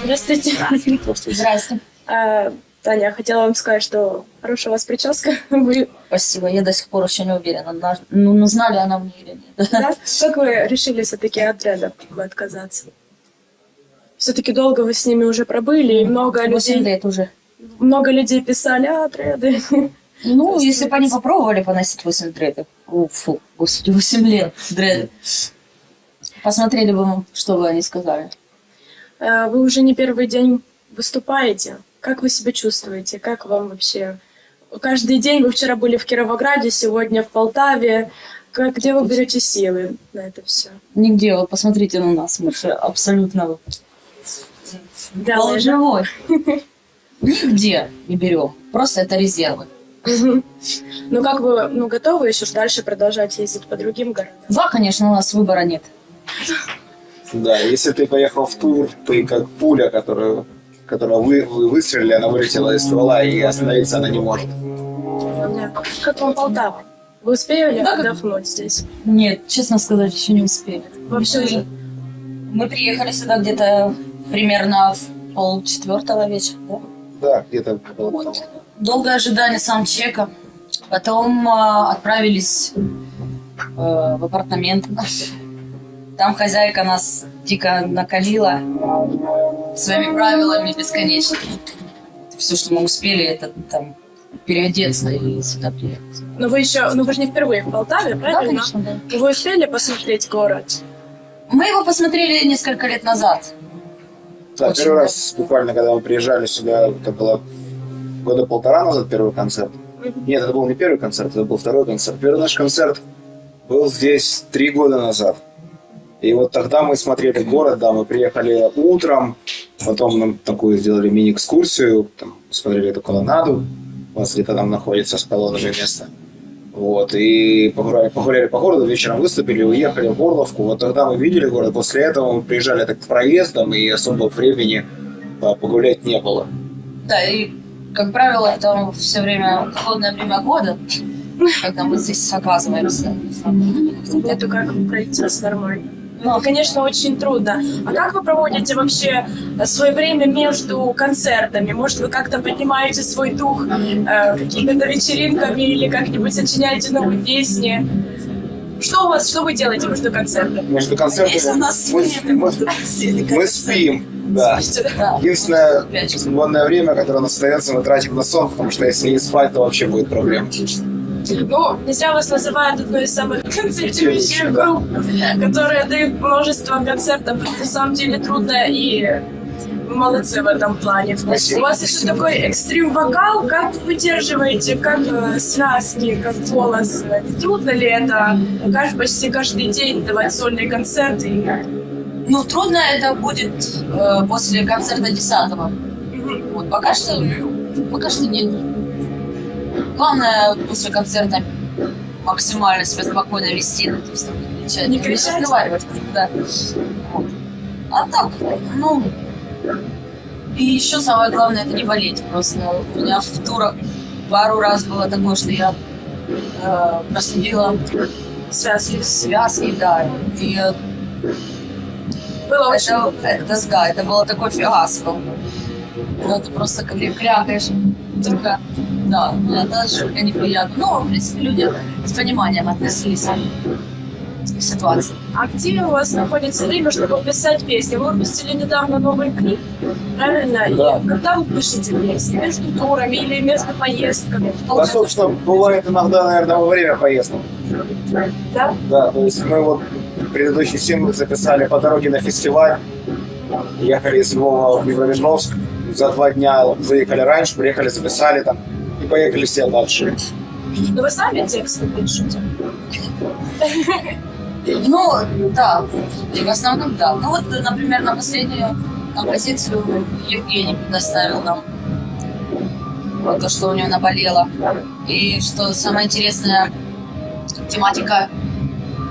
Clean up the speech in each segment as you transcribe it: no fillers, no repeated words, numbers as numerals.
Здравствуйте. Здравствуйте. Таня, хотела вам сказать, что хорошая у вас прическа. Вы, Спасибо. Я до сих пор еще не уверена, нужна ли она мне или нет. да? Как вы решили все-таки от дредов отказаться? Все-таки долго вы с ними уже пробыли, и 8 лет уже. много людей писали, дреды. Ну, если бы они попробовали поносить 8 дредов. Фу, господи, 8 лет дреды. Посмотрели бы, что бы они сказали. Вы уже не первый день выступаете. Как вы себя чувствуете? Как вам вообще? Каждый день, вы вчера были в Кировограде, сегодня в Полтаве. Где вы берете силы на это все? Нигде, вот посмотрите на нас, мы же абсолютно живой. Нигде не берем, просто это резервы. Ну как вы, готовы еще дальше продолжать ездить по другим городам? Да, конечно, у нас выбора нет. Да, если ты поехал в тур, ты как пуля, которую вы выстрелили, она вылетела из ствола, и остановиться она не может. Как вам Полтава? Вы успели отдохнуть здесь? Нет, честно сказать, еще не успели. Вообще же. Мы приехали сюда где-то примерно в 3:30 вечера, да? Да, где-то. Долгое ожидание саундчека. Потом отправились в апартаменты. Там хозяйка нас дико накалила своими правилами бесконечными. Все, что мы успели, это там переодеться и сюда приехать. Но вы же не впервые в Полтаве, правильно? Да, конечно, да. Вы успели посмотреть город? Мы его посмотрели несколько лет назад. Да, Очень первый раз, буквально, когда мы приезжали сюда, это было года 1,5 назад первый концерт. Нет, это был не первый концерт, это был второй концерт. Первый наш концерт был здесь 3 года назад. И вот тогда мы смотрели город, да, мы приехали утром, потом нам такую сделали мини-экскурсию, там, смотрели эту колоннаду, у нас где-то там находится с колоннами место. Вот, и погуляли по городу, вечером выступили, уехали в Горловку. Вот тогда мы видели город, после этого мы приезжали так проездом, и особо времени погулять не было. Да, и, как правило, это все время холодное время года, когда мы здесь оказываемся. Нету как пройтись нормально. Ну, конечно, очень трудно. А как вы проводите вообще свое время между концертами? Может, вы как-то поднимаете свой дух какими-то вечеринками или как-нибудь сочиняете новые песни? Что вы делаете между концертами? Между концертами Если у нас мы спим. Да. Единственное свободное время, которое у нас остается, мы тратим на сон, потому что если не спать, то вообще будет проблема. Ну, не зря вас называют одной из самых концертирующих групп, которые дают множество концертов. Это на самом деле трудно, и вы молодцы в этом плане. Спасибо. У вас еще такой экстрим-вокал. Как вы выдерживаете, как связки, как голос? Трудно ли это почти каждый день давать сольные концерты? Ну, трудно это будет после концерта 10-го. Вот, пока что нет. Главное после концерта максимально себя спокойно вести, то есть не кричать, не разговаривать. Да. Вот. А так, и еще самое главное, это не болеть просто. У меня в турах пару раз было такое, что я проследила связки, да. И Было очень... это было такой фиаско. Ну, ты просто крякаешь. Только, да, это жутко неприятно. Но, в принципе, люди с пониманием относились к ситуации. А где у вас находится время, чтобы писать песни? Вы выпустили недавно новый клип, правильно? Да. И когда вы пишете песни? Между турами или между поездками? Да, собственно, бывает иногда, наверное, во время поездок. Да? Да, то есть мы вот предыдущий сингл записали по дороге на фестиваль. Ехали из Львова в Днепропетровск. За 2 дня выехали раньше, приехали, записали там и поехали все дальше. Но вы сами тексты пишете? Ну, да, в основном, да. Ну, вот, например, на последнюю композицию Евгений предоставил нам вот то, что у него наболело. И что самое интересное, тематика.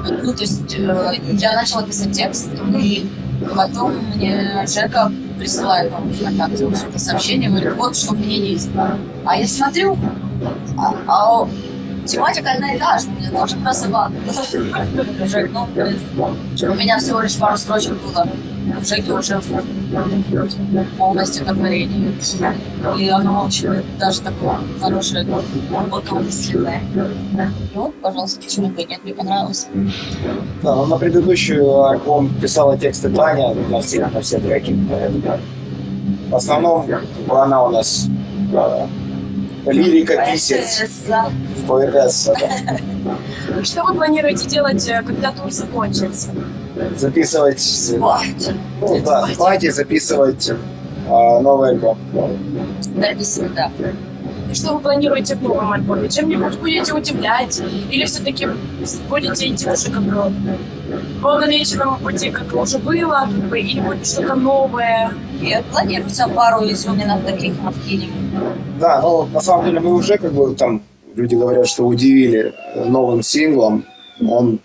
Ну, то есть я начала писать текст, и потом мне Жека присылает ВКонтакте сообщение, говорит, вот что мне есть. А я смотрю, а тематика одна и та же, у меня тоже про собаку. Жек, у меня всего лишь пару строчек было Жеки уже полностью на творении. И оно очень даже такое хорошее, глубоко мысленное. И вот, пожалуйста, почему бы и нет, мне понравилось. Да, ну, на предыдущий альбом писала тексты Таня на все треки. Поэтому в основном она у нас лирика, писец, поэтесса. Да. Что вы планируете делать, когда тур закончится? Записывать, Спать. ну, да, спать и записывать новый альбом. Записывать, да. И что вы планируете в новом альбоме? Чем-нибудь будете удивлять? Или все-таки будете идти уже как по намеченному пути, как уже было, как бы, или будет что-то новое? И планируется пару изюминок таких мы вкинем. Да, ну на самом деле мы уже как бы там, люди говорят, что удивили новым синглом. Он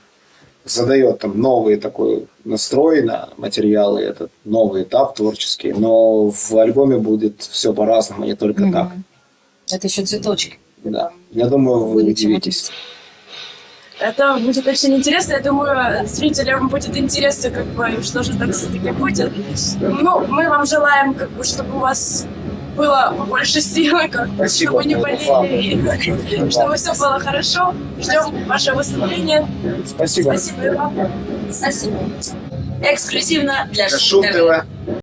задает там новый такой настрой на материалы, это новый этап творческий, но в альбоме будет все по-разному, не только так. Это еще цветочки. Да. Я думаю, вы удивитесь. Это будет очень интересно. Я думаю, зрителям будет интересно, как бы, что же так все-таки будет. Ну, мы вам желаем, как бы, чтобы у вас было побольше силы, как бы, Спасибо, чтобы не это болели, и чтобы все было хорошо. Ждем ваше выступление. Спасибо. Спасибо и вам. Спасибо. Эксклюзивно для Шум ТВ. ТВ.